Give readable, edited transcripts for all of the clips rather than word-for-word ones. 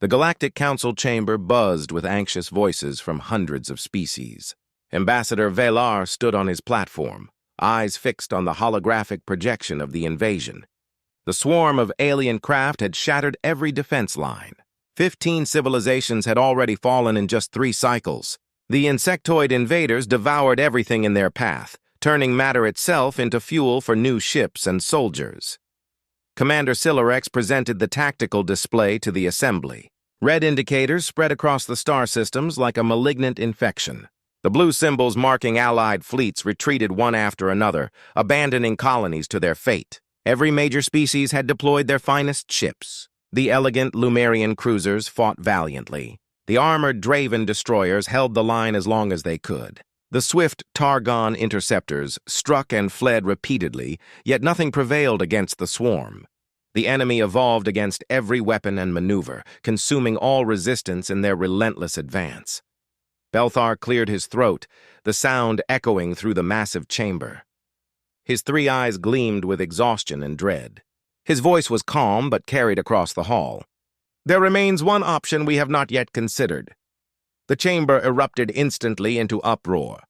The Galactic Council chamber buzzed with anxious voices from hundreds of species. Ambassador Velar stood on his platform, eyes fixed on the holographic projection of the invasion. The swarm of alien craft had shattered every defense line. 15 civilizations had already fallen in just 3 cycles. The insectoid invaders devoured everything in their path, turning matter itself into fuel for new ships and soldiers. Commander Silarex presented the tactical display to the assembly. Red indicators spread across the star systems like a malignant infection. The blue symbols marking Allied fleets retreated one after another, abandoning colonies to their fate. Every major species had deployed their finest ships. The elegant Lumerian cruisers fought valiantly. The armored Draven destroyers held the line as long as they could. The swift Targon interceptors struck and fled repeatedly, yet nothing prevailed against the swarm. The enemy evolved against every weapon and maneuver, consuming all resistance in their relentless advance. Belthar cleared his throat, the sound echoing through the massive chamber. His 3 eyes gleamed with exhaustion and dread. His voice was calm but carried across the hall. There remains one option we have not yet considered. The chamber erupted instantly into uproar.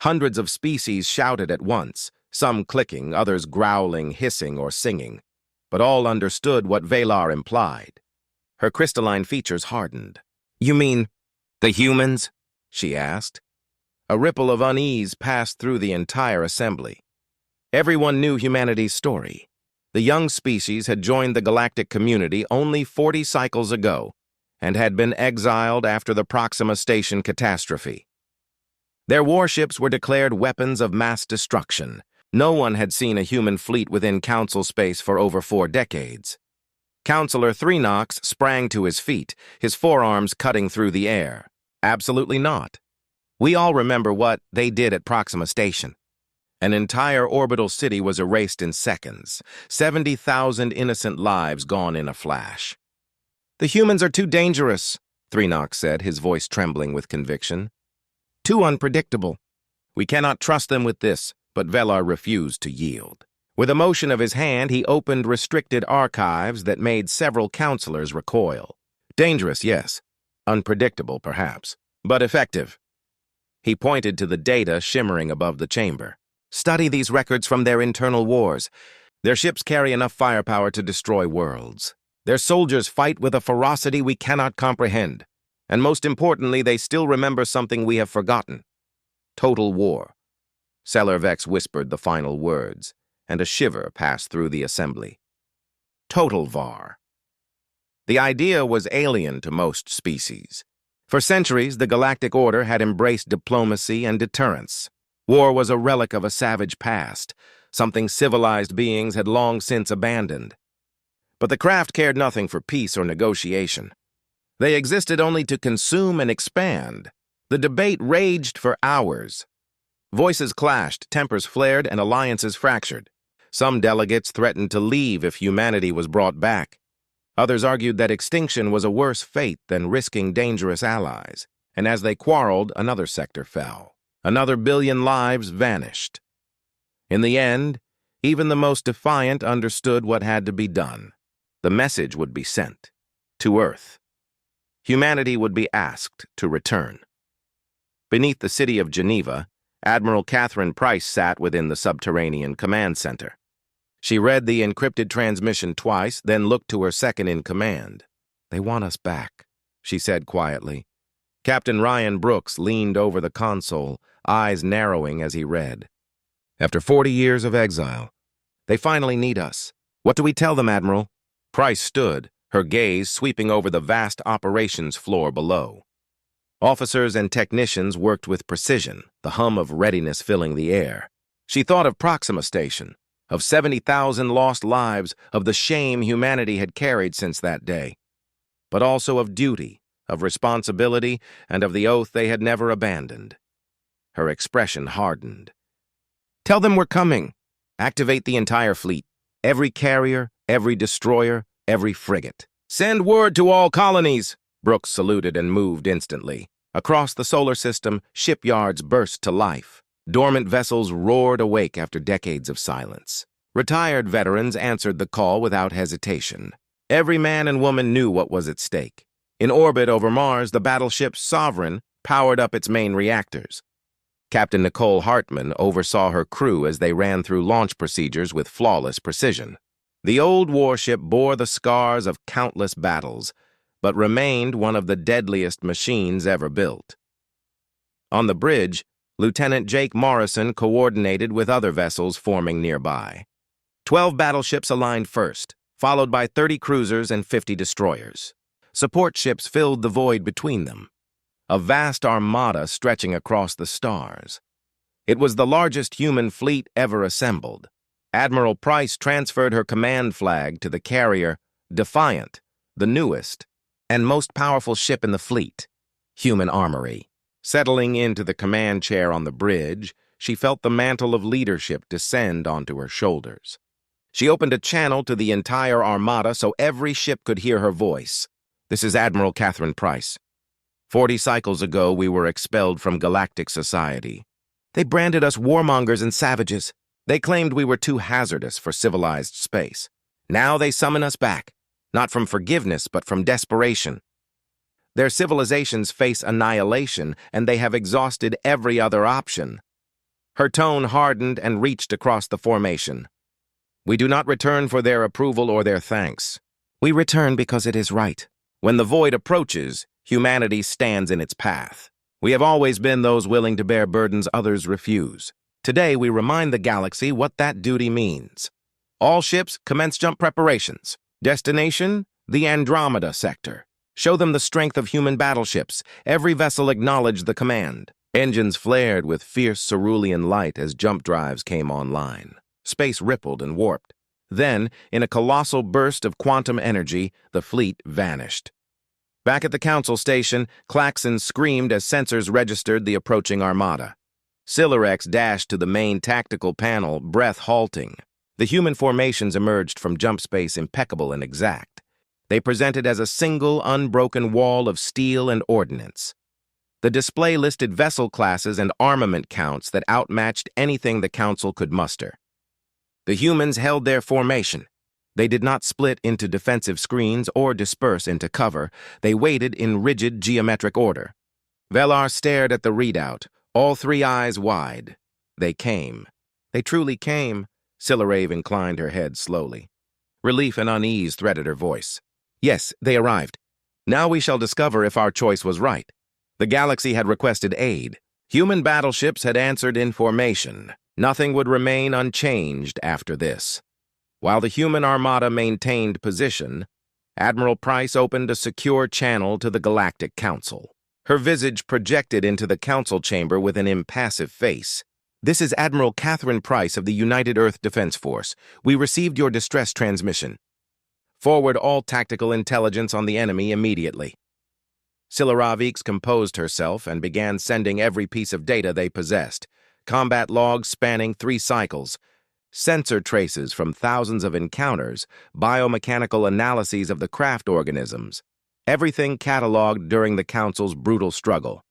Hundreds of species shouted at once, some clicking, others growling, hissing, or singing. But all understood what Velar implied. Her crystalline features hardened. "You mean the humans?" she asked. A ripple of unease passed through the entire assembly. Everyone knew humanity's story. The young species had joined the galactic community only 40 cycles ago and had been exiled after the Proxima Station catastrophe. Their warships were declared weapons of mass destruction. No one had seen a human fleet within Council space for over 4 decades. Counselor Threenox sprang to his feet, his forearms cutting through the air. Absolutely not. We all remember what they did at Proxima Station. An entire orbital city was erased in seconds, 70,000 innocent lives gone in a flash. "The humans are too dangerous," Threenox said, his voice trembling with conviction. "Too unpredictable. We cannot trust them with this," but Velar refused to yield. With a motion of his hand, he opened restricted archives that made several counselors recoil. Dangerous, yes. Unpredictable, perhaps. But effective. He pointed to the data shimmering above the chamber. "Study these records from their internal wars. Their ships carry enough firepower to destroy worlds. Their soldiers fight with a ferocity we cannot comprehend. And most importantly, they still remember something we have forgotten. Total war." Sellervex whispered the final words, and a shiver passed through the assembly. Total var. The idea was alien to most species. For centuries, the Galactic Order had embraced diplomacy and deterrence. War was a relic of a savage past, something civilized beings had long since abandoned. But the craft cared nothing for peace or negotiation. They existed only to consume and expand. The debate raged for hours. Voices clashed, tempers flared, and alliances fractured. Some delegates threatened to leave if humanity was brought back. Others argued that extinction was a worse fate than risking dangerous allies, and as they quarreled, another sector fell. Another billion lives vanished. In the end, even the most defiant understood what had to be done. The message would be sent to Earth. Humanity would be asked to return. Beneath the city of Geneva, Admiral Catherine Price sat within the subterranean command center. She read the encrypted transmission twice, then looked to her second-in-command. "They want us back," she said quietly. Captain Ryan Brooks leaned over the console, eyes narrowing as he read. "After 40 years of exile, they finally need us. What do we tell them, Admiral?" Price stood, her gaze sweeping over the vast operations floor below. Officers and technicians worked with precision, the hum of readiness filling the air. She thought of Proxima Station, of 70,000 lost lives, of the shame humanity had carried since that day, but also of duty, of responsibility, and of the oath they had never abandoned. Her expression hardened. "Tell them we're coming. Activate the entire fleet. Every carrier, every destroyer, every frigate. Send word to all colonies." Brooks saluted and moved instantly. Across the solar system, shipyards burst to life. Dormant vessels roared awake after decades of silence. Retired veterans answered the call without hesitation. Every man and woman knew what was at stake. In orbit over Mars, the battleship Sovereign powered up its main reactors. Captain Nicole Hartman oversaw her crew as they ran through launch procedures with flawless precision. The old warship bore the scars of countless battles, but remained one of the deadliest machines ever built. On the bridge, Lieutenant Jake Morrison coordinated with other vessels forming nearby. 12 battleships aligned first, followed by 30 cruisers and 50 destroyers. Support ships filled the void between them, a vast armada stretching across the stars. It was the largest human fleet ever assembled. Admiral Price transferred her command flag to the carrier Defiant, the newest and most powerful ship in the fleet, Human Armory. Settling into the command chair on the bridge, she felt the mantle of leadership descend onto her shoulders. She opened a channel to the entire armada so every ship could hear her voice. "This is Admiral Catherine Price. 40 cycles ago, we were expelled from Galactic society. They branded us warmongers and savages. They claimed we were too hazardous for civilized space. Now they summon us back, not from forgiveness, but from desperation. Their civilizations face annihilation, and they have exhausted every other option." Her tone hardened and reached across the formation. "We do not return for their approval or their thanks. We return because it is right. When the void approaches, humanity stands in its path. We have always been those willing to bear burdens others refuse. Today, we remind the galaxy what that duty means. All ships commence jump preparations. Destination, the Andromeda sector. Show them the strength of human battleships. Every vessel acknowledged the command. Engines flared with fierce cerulean light as jump drives came online. Space rippled and warped. Then, in a colossal burst of quantum energy, the fleet vanished. Back at the council station, klaxons screamed as sensors registered the approaching armada. Silarex dashed to the main tactical panel, breath halting. The human formations emerged from jump space impeccable and exact. They presented as a single, unbroken wall of steel and ordnance. The display listed vessel classes and armament counts that outmatched anything the Council could muster. The humans held their formation. They did not split into defensive screens or disperse into cover. They waited in rigid geometric order. Velar stared at the readout, all three eyes wide. They came. They truly came. Silarave inclined her head slowly. Relief and unease threaded her voice. "Yes, they arrived. Now we shall discover if our choice was right." The galaxy had requested aid. Human battleships had answered in formation. Nothing would remain unchanged after this. While the human armada maintained position, Admiral Price opened a secure channel to the Galactic Council. Her visage projected into the council chamber with an impassive face. "This is Admiral Catherine Price of the United Earth Defense Force. We received your distress transmission. Forward all tactical intelligence on the enemy immediately." Silaravix composed herself and began sending every piece of data they possessed. Combat logs spanning 3 cycles, sensor traces from thousands of encounters, biomechanical analyses of the craft organisms. Everything cataloged during the Council's brutal struggle.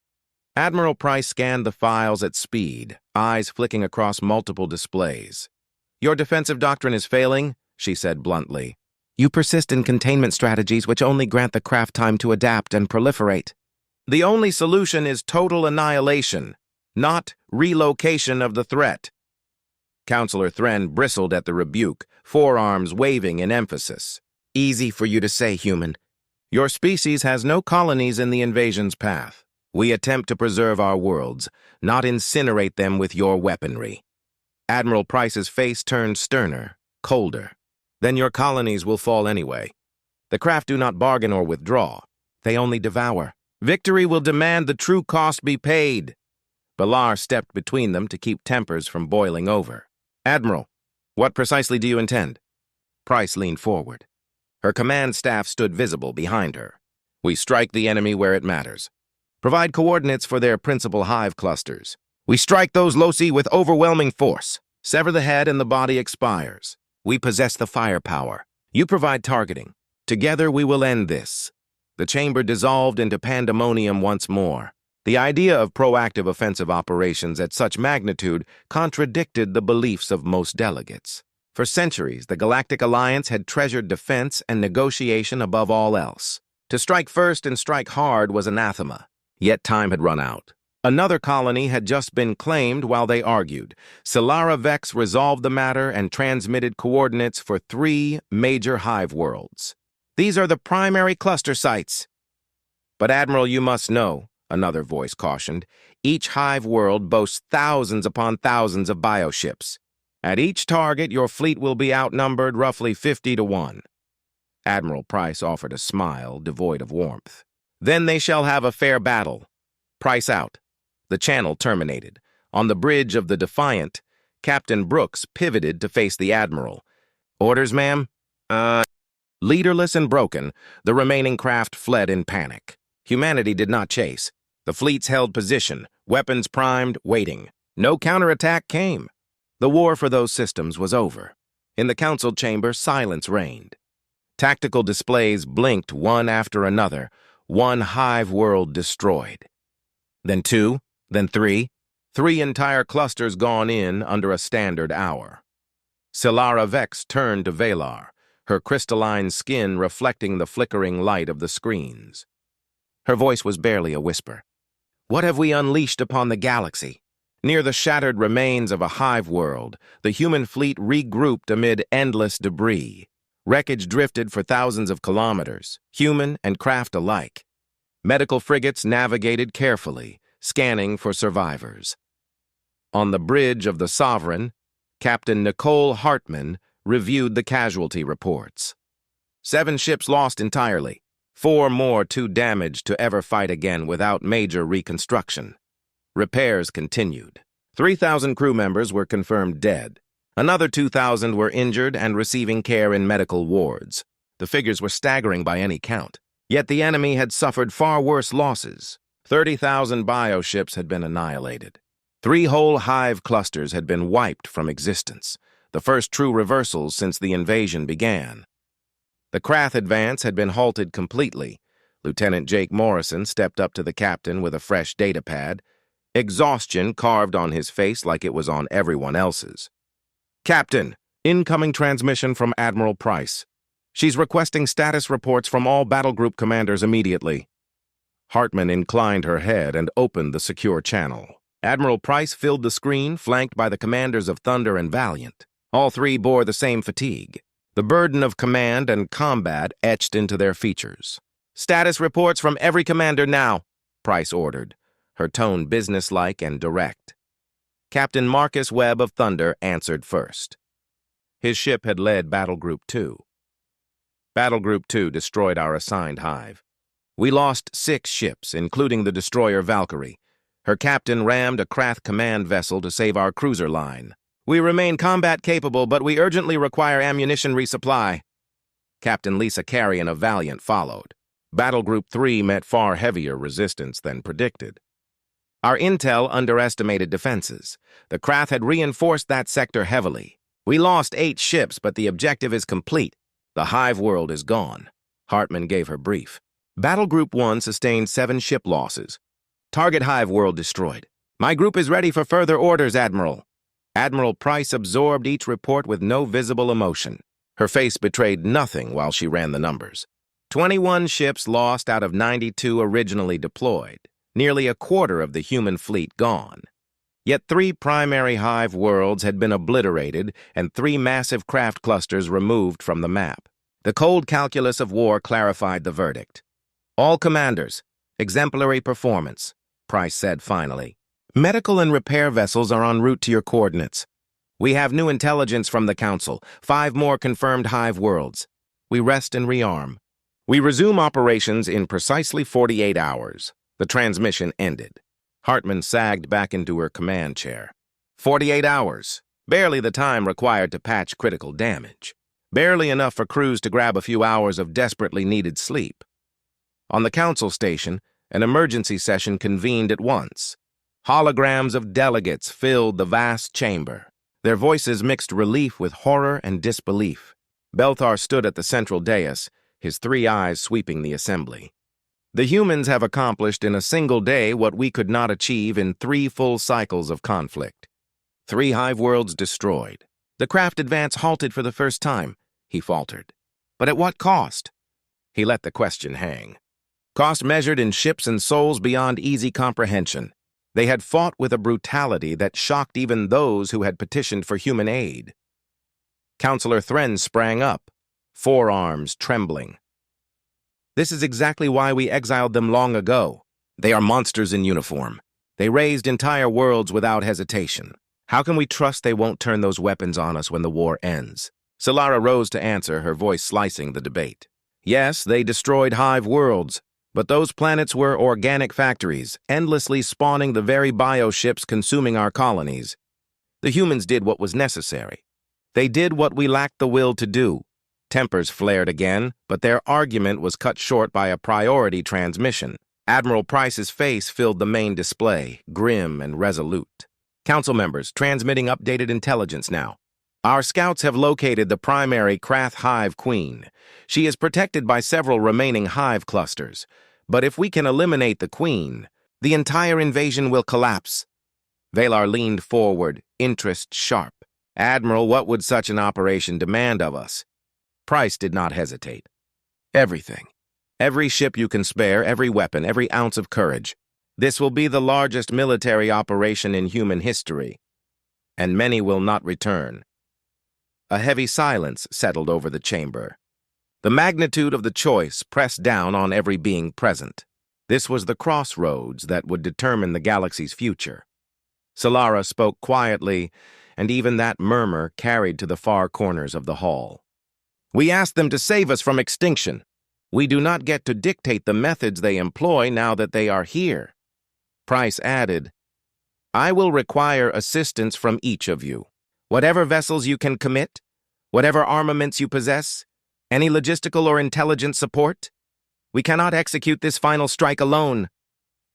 Admiral Price scanned the files at speed, eyes flicking across multiple displays. "Your defensive doctrine is failing," she said bluntly. "You persist in containment strategies which only grant the craft time to adapt and proliferate. The only solution is total annihilation, not relocation of the threat." Counselor Thren bristled at the rebuke, forearms waving in emphasis. "Easy for you to say, human. Your species has no colonies in the invasion's path. We attempt to preserve our worlds, not incinerate them with your weaponry." Admiral Price's face turned sterner, colder. "Then your colonies will fall anyway. The craft do not bargain or withdraw. They only devour. Victory will demand the true cost be paid." Velar stepped between them to keep tempers from boiling over. "Admiral, what precisely do you intend?" Price leaned forward. Her command staff stood visible behind her. "We strike the enemy where it matters. Provide coordinates for their principal hive clusters. We strike those loci with overwhelming force. Sever the head and the body expires. We possess the firepower. You provide targeting. Together we will end this." The chamber dissolved into pandemonium once more. The idea of proactive offensive operations at such magnitude contradicted the beliefs of most delegates. For centuries, the Galactic Alliance had treasured defense and negotiation above all else. To strike first and strike hard was anathema, yet time had run out. Another colony had just been claimed while they argued. Solara Vex resolved the matter and transmitted coordinates for 3 major hive worlds. These are the primary cluster sites. But Admiral, you must know, another voice cautioned, each hive world boasts thousands upon thousands of bioships. At each target, your fleet will be outnumbered roughly 50 to 1. Admiral Price offered a smile devoid of warmth. Then they shall have a fair battle. Price out. The channel terminated. On the bridge of the Defiant, Captain Brooks pivoted to face the Admiral. Orders, ma'am? Leaderless and broken, the remaining craft fled in panic. Humanity did not chase. The fleets held position, weapons primed, waiting. No counterattack came. The war for those systems was over. In the council chamber, silence reigned. Tactical displays blinked one after another, one hive world destroyed. Then 2, then 3. 3 entire clusters gone in under a standard hour. Solara Vex turned to Velar, her crystalline skin reflecting the flickering light of the screens. Her voice was barely a whisper. What have we unleashed upon the galaxy? Near the shattered remains of a hive world, the human fleet regrouped amid endless debris. Wreckage drifted for thousands of kilometers, human and craft alike. Medical frigates navigated carefully, scanning for survivors. On the bridge of the Sovereign, Captain Nicole Hartman reviewed the casualty reports. 7 ships lost entirely, 4 more too damaged to ever fight again without major reconstruction. Repairs continued. 3,000 crew members were confirmed dead. Another 2,000 were injured and receiving care in medical wards. The figures were staggering by any count. Yet the enemy had suffered far worse losses. 30,000 bioships had been annihilated. 3 whole hive clusters had been wiped from existence, the first true reversals since the invasion began. The Krath advance had been halted completely. Lieutenant Jake Morrison stepped up to the captain with a fresh datapad, exhaustion carved on his face like it was on everyone else's. Captain, incoming transmission from Admiral Price. She's requesting status reports from all battle group commanders immediately. Hartman inclined her head and opened the secure channel. Admiral Price filled the screen, flanked by the commanders of Thunder and Valiant. All 3 bore the same fatigue. The burden of command and combat etched into their features. Status reports from every commander now, Price ordered, her tone businesslike and direct. Captain Marcus Webb of Thunder answered first. His ship had led Battle Group 2. Battle Group 2 destroyed our assigned hive. We lost 6 ships, including the destroyer Valkyrie. Her captain rammed a Krath command vessel to save our cruiser line. We remain combat capable, but we urgently require ammunition resupply. Captain Lisa Carrion of Valiant followed. Battle Group 3 met far heavier resistance than predicted. Our intel underestimated defenses. The Krath had reinforced that sector heavily. We lost 8 ships, but the objective is complete. The hive world is gone. Hartman gave her brief. Battle Group 1 sustained 7 ship losses. Target hive world destroyed. My group is ready for further orders, Admiral. Admiral Price absorbed each report with no visible emotion. Her face betrayed nothing while she ran the numbers. 21 ships lost out of 92 originally deployed. Nearly a quarter of the human fleet gone. Yet 3 primary hive worlds had been obliterated and 3 massive craft clusters removed from the map. The cold calculus of war clarified the verdict. All commanders, exemplary performance, Price said finally. Medical and repair vessels are en route to your coordinates. We have new intelligence from the Council, 5 more confirmed hive worlds. We rest and rearm. We resume operations in precisely 48 hours. The transmission ended. Hartman sagged back into her command chair. 48 hours. Barely the time required to patch critical damage. Barely enough for crews to grab a few hours of desperately needed sleep. On the council station, an emergency session convened at once. Holograms of delegates filled the vast chamber. Their voices mixed relief with horror and disbelief. Belthar stood at the central dais, his 3 eyes sweeping the assembly. The humans have accomplished in a single day what we could not achieve in 3 full cycles of conflict. 3 hive worlds destroyed. The craft advance halted for the first time, he faltered. But at what cost? He let the question hang. Cost measured in ships and souls beyond easy comprehension. They had fought with a brutality that shocked even those who had petitioned for human aid. Counselor Thren sprang up, forearms trembling. This is exactly why we exiled them long ago. They are monsters in uniform. They razed entire worlds without hesitation. How can we trust they won't turn those weapons on us when the war ends? Solara rose to answer, her voice slicing the debate. Yes, they destroyed hive worlds, but those planets were organic factories, endlessly spawning the very bioships consuming our colonies. The humans did what was necessary. They did what we lacked the will to do. Tempers flared again, but their argument was cut short by a priority transmission. Admiral Price's face filled the main display, grim and resolute. Council members, transmitting updated intelligence now. Our scouts have located the primary Krath Hive Queen. She is protected by several remaining hive clusters. But if we can eliminate the Queen, the entire invasion will collapse. Valar leaned forward, interest sharp. Admiral, what would such an operation demand of us? Price did not hesitate. Everything. Every ship you can spare, every weapon, every ounce of courage. This will be the largest military operation in human history, and many will not return. A heavy silence settled over the chamber. The magnitude of the choice pressed down on every being present. This was the crossroads that would determine the galaxy's future. Solara spoke quietly, and even that murmur carried to the far corners of the hall. We asked them to save us from extinction. We do not get to dictate the methods they employ now that they are here. Price added, I will require assistance from each of you. Whatever vessels you can commit, whatever armaments you possess, any logistical or intelligence support. We cannot execute this final strike alone.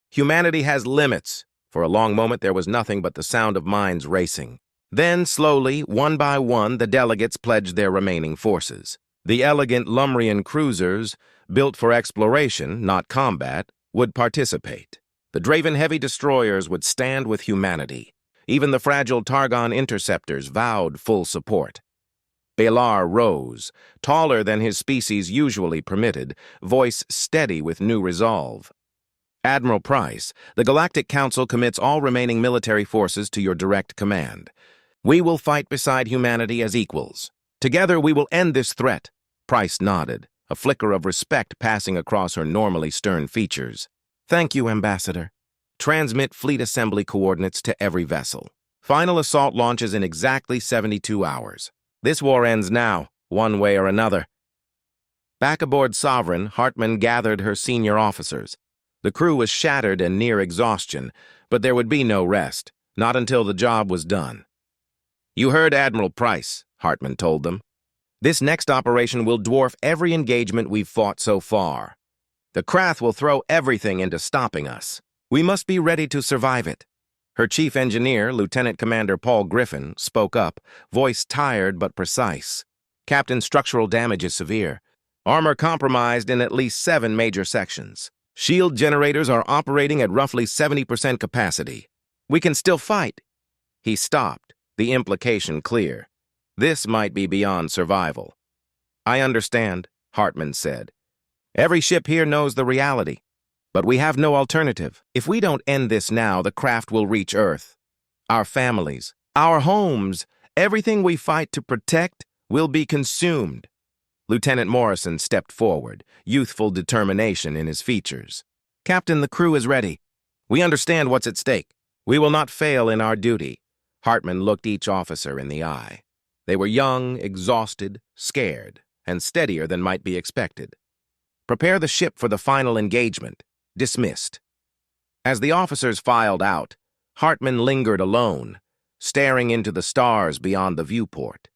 Humanity has limits. For a long moment there was nothing but the sound of minds racing. Then, slowly, one by one, the delegates pledged their remaining forces. The elegant Lumrian cruisers, built for exploration, not combat, would participate. The Draven heavy destroyers would stand with humanity. Even the fragile Targon interceptors vowed full support. Valar rose, taller than his species usually permitted, voice steady with new resolve. Admiral Price, the Galactic Council commits all remaining military forces to your direct command. We will fight beside humanity as equals. Together we will end this threat. Price nodded, a flicker of respect passing across her normally stern features. Thank you, Ambassador. Transmit fleet assembly coordinates to every vessel. Final assault launches in exactly 72 hours. This war ends now, one way or another. Back aboard Sovereign, Hartman gathered her senior officers. The crew was shattered and near exhaustion, but there would be no rest, not until the job was done. You heard Admiral Price, Hartman told them. This next operation will dwarf every engagement we've fought so far. The Krath will throw everything into stopping us. We must be ready to survive it. Her chief engineer, Lieutenant Commander Paul Griffin, spoke up, voice tired but precise. Captain, structural damage is severe. Armor compromised in at least 7 major sections. Shield generators are operating at roughly 70% capacity. We can still fight. He stopped, the implication clear. This might be beyond survival. I understand, Hartman said. Every ship here knows the reality. But we have no alternative. If we don't end this now, the craft will reach Earth. Our families, our homes, everything we fight to protect will be consumed. Lieutenant Morrison stepped forward, youthful determination in his features. Captain, the crew is ready. We understand what's at stake. We will not fail in our duty. Hartman looked each officer in the eye. They were young, exhausted, scared, and steadier than might be expected. Prepare the ship for the final engagement. Dismissed. As the officers filed out, Hartman lingered alone, staring into the stars beyond the viewport.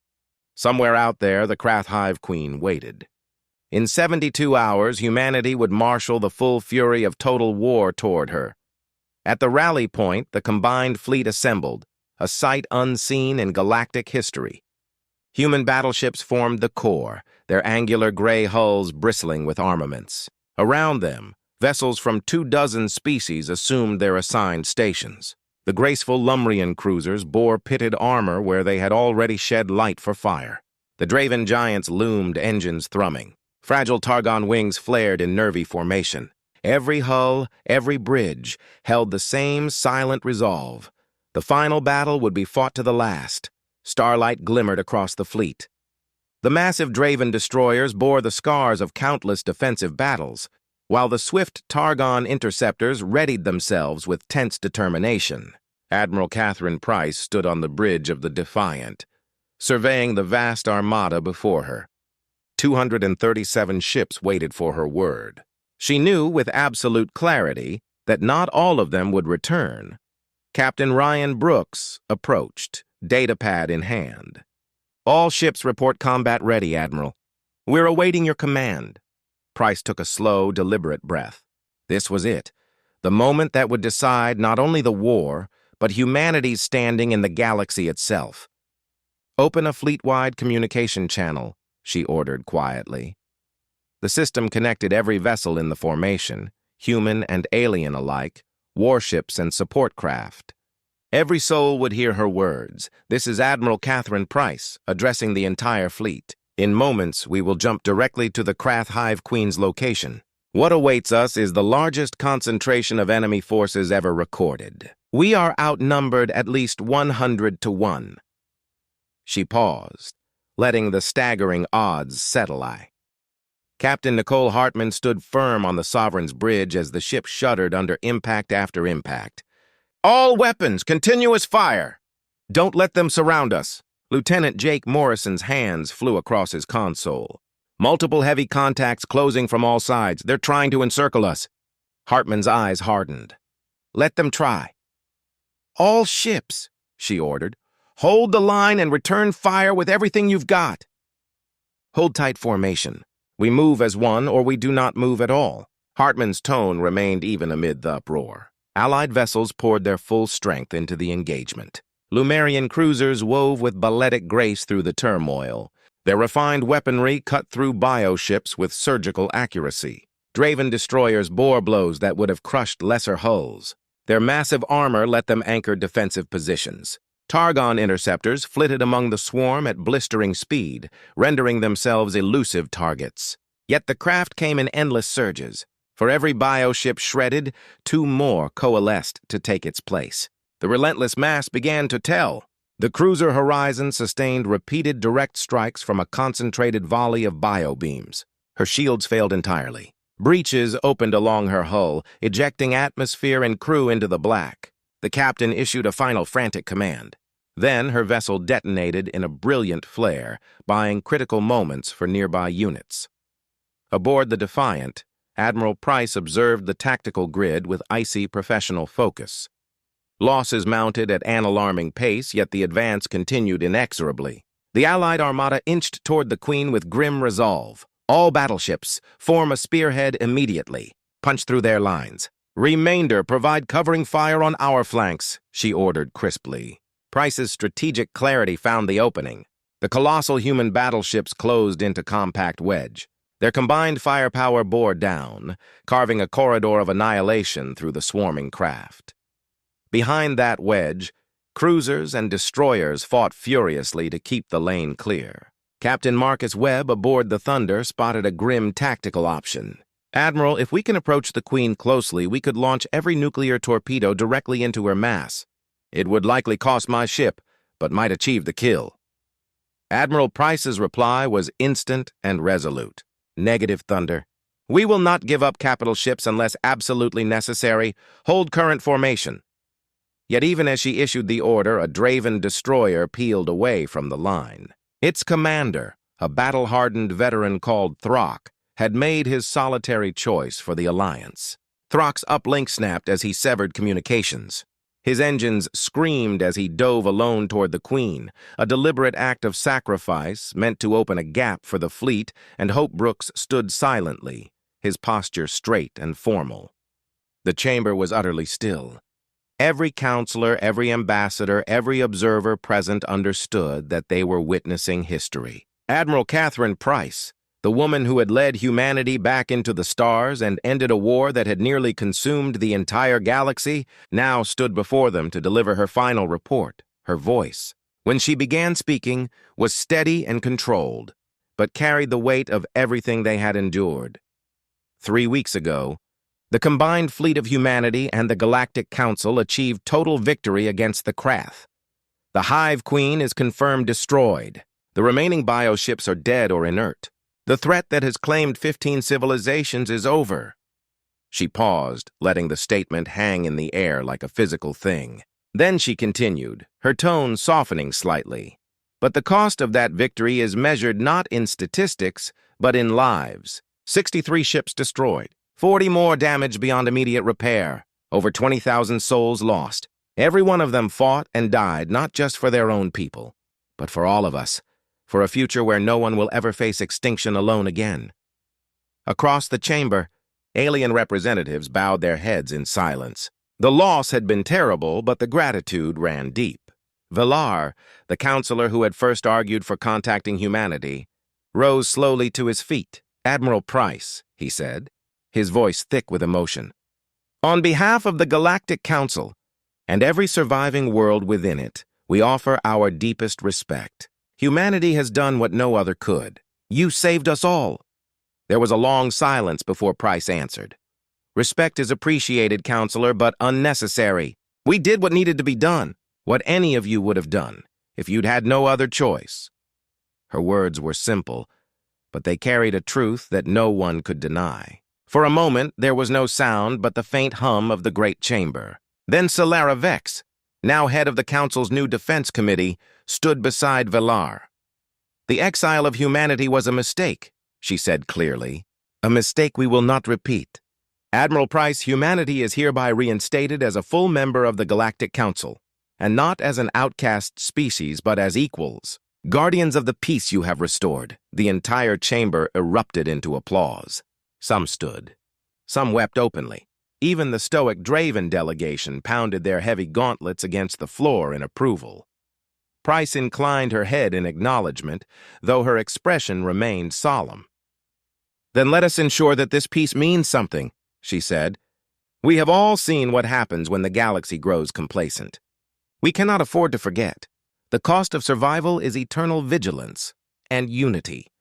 Somewhere out there, the Krath Hive Queen waited. In 72 hours, humanity would marshal the full fury of total war toward her. At the rally point, the combined fleet assembled, a sight unseen in galactic history. Human battleships formed the core, their angular gray hulls bristling with armaments. Around them, vessels from 24 species assumed their assigned stations. The graceful Lumrian cruisers bore pitted armor where they had already shed light for fire. The Draven giants loomed, engines thrumming. Fragile Targon wings flared in nervy formation. Every hull, every bridge, held the same silent resolve. The final battle would be fought to the last. Starlight glimmered across the fleet. The massive Draven destroyers bore the scars of countless defensive battles, while the swift Targon interceptors readied themselves with tense determination. Admiral Catherine Price stood on the bridge of the Defiant, surveying the vast armada before her. 237 ships waited for her word. She knew with absolute clarity that not all of them would return. Captain Ryan Brooks approached, datapad in hand. "All ships report combat ready, Admiral. We're awaiting your command." Price took a slow, deliberate breath. This was it, the moment that would decide not only the war, but humanity's standing in the galaxy itself. "Open a fleet-wide communication channel," she ordered quietly. The system connected every vessel in the formation, human and alien alike, warships and support craft. Every soul would hear her words. "This is Admiral Catherine Price, addressing the entire fleet. In moments, we will jump directly to the Krath Hive Queen's location. What awaits us is the largest concentration of enemy forces ever recorded. We are outnumbered at least 100 to 1. She paused, letting the staggering odds settle. Captain Nicole Hartman stood firm on the Sovereign's bridge as the ship shuddered under impact after impact. "All weapons, continuous fire! Don't let them surround us." Lieutenant Jake Morrison's hands flew across his console. "Multiple heavy contacts closing from all sides. They're trying to encircle us." Hartman's eyes hardened. "Let them try." "All ships," she ordered. "Hold the line and return fire with everything you've got." "Hold tight formation. We move as one or we do not move at all." Hartman's tone remained even amid the uproar. Allied vessels poured their full strength into the engagement. Lumerian cruisers wove with balletic grace through the turmoil. Their refined weaponry cut through bioships with surgical accuracy. Draven destroyers bore blows that would have crushed lesser hulls. Their massive armor let them anchor defensive positions. Targon interceptors flitted among the swarm at blistering speed, rendering themselves elusive targets. Yet the craft came in endless surges. For every bioship shredded, 2 more coalesced to take its place. The relentless mass began to tell. The cruiser Horizon sustained repeated direct strikes from a concentrated volley of biobeams. Her shields failed entirely. Breaches opened along her hull, ejecting atmosphere and crew into the black. The captain issued a final frantic command. Then her vessel detonated in a brilliant flare, buying critical moments for nearby units. Aboard the Defiant, Admiral Price observed the tactical grid with icy professional focus. Losses mounted at an alarming pace, yet the advance continued inexorably. The Allied armada inched toward the Queen with grim resolve. "All battleships, form a spearhead immediately. Punch through their lines. Remainder, provide covering fire on our flanks," she ordered crisply. Price's strategic clarity found the opening. The colossal human battleships closed into compact wedge. Their combined firepower bore down, carving a corridor of annihilation through the swarming craft. Behind that wedge, cruisers and destroyers fought furiously to keep the lane clear. Captain Marcus Webb aboard the Thunder spotted a grim tactical option. "Admiral, if we can approach the Queen closely, we could launch every nuclear torpedo directly into her mass. It would likely cost my ship, but might achieve the kill." Admiral Price's reply was instant and resolute. "Negative, Thunder. We will not give up capital ships unless absolutely necessary. Hold current formation." Yet even as she issued the order, a Draven destroyer peeled away from the line. Its commander, a battle-hardened veteran called Throck, had made his solitary choice for the Alliance. Throck's uplink snapped as he severed communications. His engines screamed as he dove alone toward the Queen, a deliberate act of sacrifice meant to open a gap for the fleet, and Hope Brooks stood silently, his posture straight and formal. The chamber was utterly still. Every counselor, every ambassador, every observer present understood that they were witnessing history. Admiral Catherine Price, the woman who had led humanity back into the stars and ended a war that had nearly consumed the entire galaxy, now stood before them to deliver her final report. Her voice, when she began speaking, was steady and controlled, but carried the weight of everything they had endured. 3 weeks ago, The combined fleet of humanity and the Galactic Council achieved total victory against the Krath. The Hive Queen is confirmed destroyed. The remaining bioships are dead or inert. The threat that has claimed 15 civilizations is over. She paused, letting the statement hang in the air like a physical thing. Then she continued, her tone softening slightly. But the cost of that victory is measured not in statistics, but in lives. 63 ships destroyed, 40 more damaged beyond immediate repair, over 20,000 souls lost. Every one of them fought and died not just for their own people, but for all of us, for a future where no one will ever face extinction alone again. Across the chamber, alien representatives bowed their heads in silence. The loss had been terrible, but the gratitude ran deep. Velar, the counselor who had first argued for contacting humanity, rose slowly to his feet. "Admiral Price," he said, his voice thick with emotion. "On behalf of the Galactic Council and every surviving world within it, we offer our deepest respect. Humanity has done what no other could. You saved us all." There was a long silence before Price answered. "Respect is appreciated, Counselor, but unnecessary. We did what needed to be done, what any of you would have done, if you'd had no other choice." Her words were simple, but they carried a truth that no one could deny. For a moment, there was no sound but the faint hum of the great chamber. Then Solara Vex, now head of the Council's new Defense Committee, stood beside Velar. "The exile of humanity was a mistake," she said clearly. "A mistake we will not repeat. Admiral Price, humanity is hereby reinstated as a full member of the Galactic Council, and not as an outcast species, but as equals. Guardians of the peace you have restored." The entire chamber erupted into applause. Some stood. Some wept openly. Even the stoic Draven delegation pounded their heavy gauntlets against the floor in approval. Price inclined her head in acknowledgement, though her expression remained solemn. "Then let us ensure that this peace means something," she said. "We have all seen what happens when the galaxy grows complacent. We cannot afford to forget. The cost of survival is eternal vigilance and unity."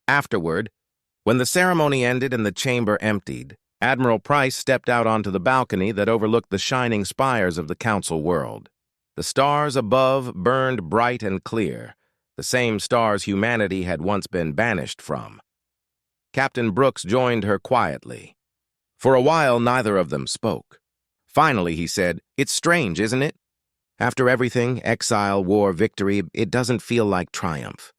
Afterward, when the ceremony ended and the chamber emptied, Admiral Price stepped out onto the balcony that overlooked the shining spires of the Council world. The stars above burned bright and clear, the same stars humanity had once been banished from. Captain Brooks joined her quietly. For a while, neither of them spoke. Finally, he said, "It's strange, isn't it? After everything, exile, war, victory, it doesn't feel like triumph.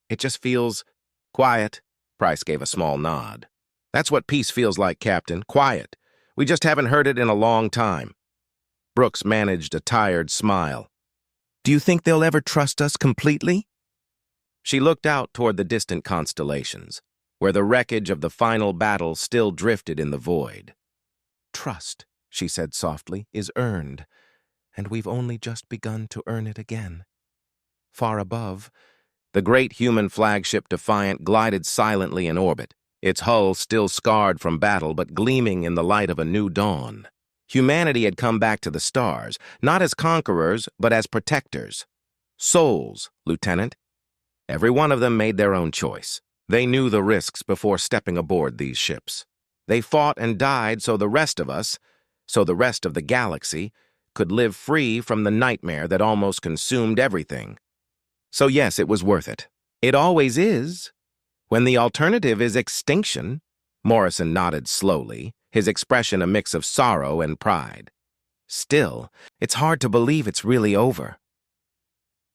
It just feels quiet." Price gave a small nod. "That's what peace feels like, Captain. Quiet. We just haven't heard it in a long time." Brooks managed a tired smile. "Do you think they'll ever trust us completely?" She looked out toward the distant constellations, where the wreckage of the final battle still drifted in the void. "Trust," she said softly, "is earned, and we've only just begun to earn it again." Far above, the great human flagship Defiant glided silently in orbit, its hull still scarred from battle but gleaming in the light of a new dawn. Humanity had come back to the stars, not as conquerors, but as protectors. Souls, Lieutenant. Every one of them made their own choice. They knew the risks before stepping aboard these ships. They fought and died so the rest of us, so the rest of the galaxy, could live free from the nightmare that almost consumed everything. So yes, it was worth it. It always is. When the alternative is extinction, Morrison nodded slowly, his expression a mix of sorrow and pride. Still, it's hard to believe it's really over.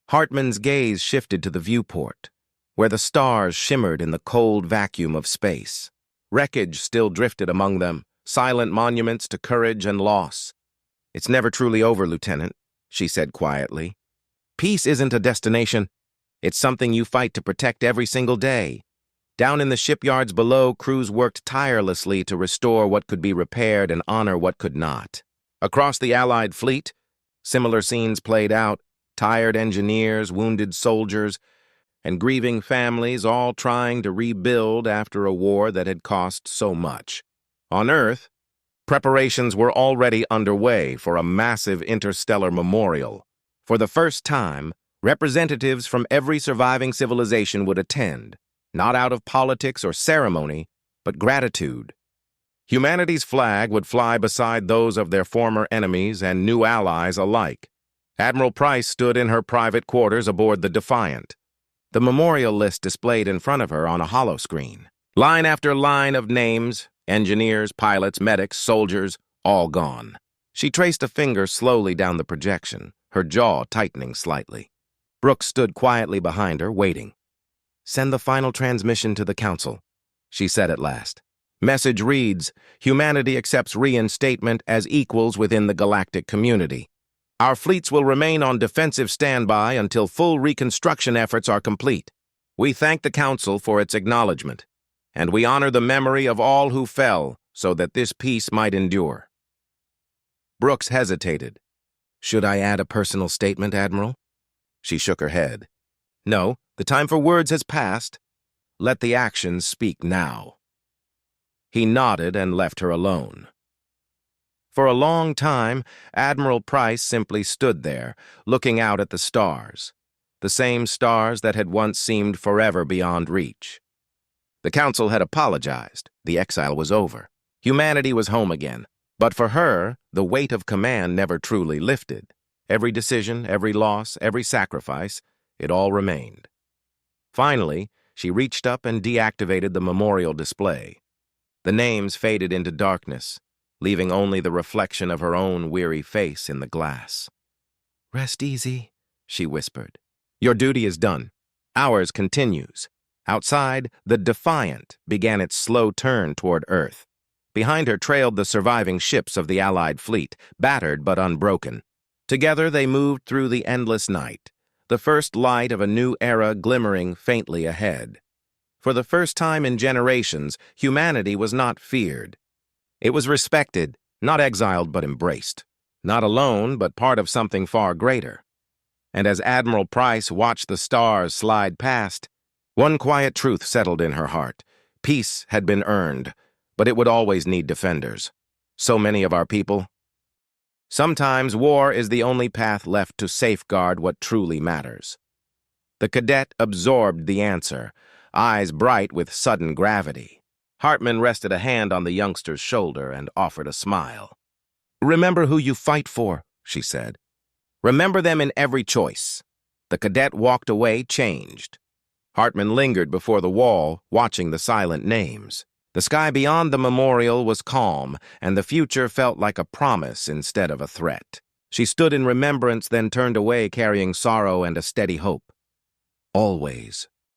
Hartman's gaze shifted to the viewport, where the stars shimmered in the cold vacuum of space. Wreckage still drifted among them, silent monuments to courage and loss. "It's never truly over, Lieutenant," she said quietly. "Peace isn't a destination. It's something you fight to protect every single day." Down in the shipyards below, crews worked tirelessly to restore what could be repaired and honor what could not. Across the Allied fleet, similar scenes played out, tired engineers, wounded soldiers, and grieving families all trying to rebuild after a war that had cost so much. On Earth, preparations were already underway for a massive interstellar memorial. For the first time, representatives from every surviving civilization would attend, not out of politics or ceremony, but gratitude. Humanity's flag would fly beside those of their former enemies and new allies alike. Admiral Price stood in her private quarters aboard the Defiant, the memorial list displayed in front of her on a holoscreen. Line after line of names, engineers, pilots, medics, soldiers, all gone. She traced a finger slowly down the projection, her jaw tightening slightly. Brooks stood quietly behind her, waiting. "Send the final transmission to the Council," she said at last. Message reads, "Humanity accepts reinstatement as equals within the galactic community. Our fleets will remain on defensive standby until full reconstruction efforts are complete. We thank the Council for its acknowledgement, and we honor the memory of all who fell so that this peace might endure." Brooks hesitated. "Should I add a personal statement, Admiral?" She shook her head. "No, the time for words has passed. Let the actions speak now." He nodded and left her alone. For a long time, Admiral Price simply stood there, looking out at the stars, the same stars that had once seemed forever beyond reach. The Council had apologized. The exile was over. Humanity was home again. But for her, the weight of command never truly lifted. Every decision, every loss, every sacrifice, it all remained. Finally, she reached up and deactivated the memorial display. The names faded into darkness, leaving only the reflection of her own weary face in the glass. "Rest easy," she whispered. "Your duty is done. Ours continues." Outside, the Defiant began its slow turn toward Earth. Behind her trailed the surviving ships of the Allied fleet, battered but unbroken. Together they moved through the endless night, the first light of a new era glimmering faintly ahead. For the first time in generations, humanity was not feared. It was respected, not exiled but embraced. Not alone, but part of something far greater. And as Admiral Price watched the stars slide past, one quiet truth settled in her heart. Peace had been earned, but it would always need defenders. So many of our people. Sometimes war is the only path left to safeguard what truly matters. The cadet absorbed the answer, eyes bright with sudden gravity. Hartman rested a hand on the youngster's shoulder and offered a smile. "Remember who you fight for," she said. "Remember them in every choice." The cadet walked away, changed. Hartman lingered before the wall, watching the silent names. The sky beyond the memorial was calm, and the future felt like a promise instead of a threat. She stood in remembrance, then turned away carrying sorrow and a steady hope. "Always,"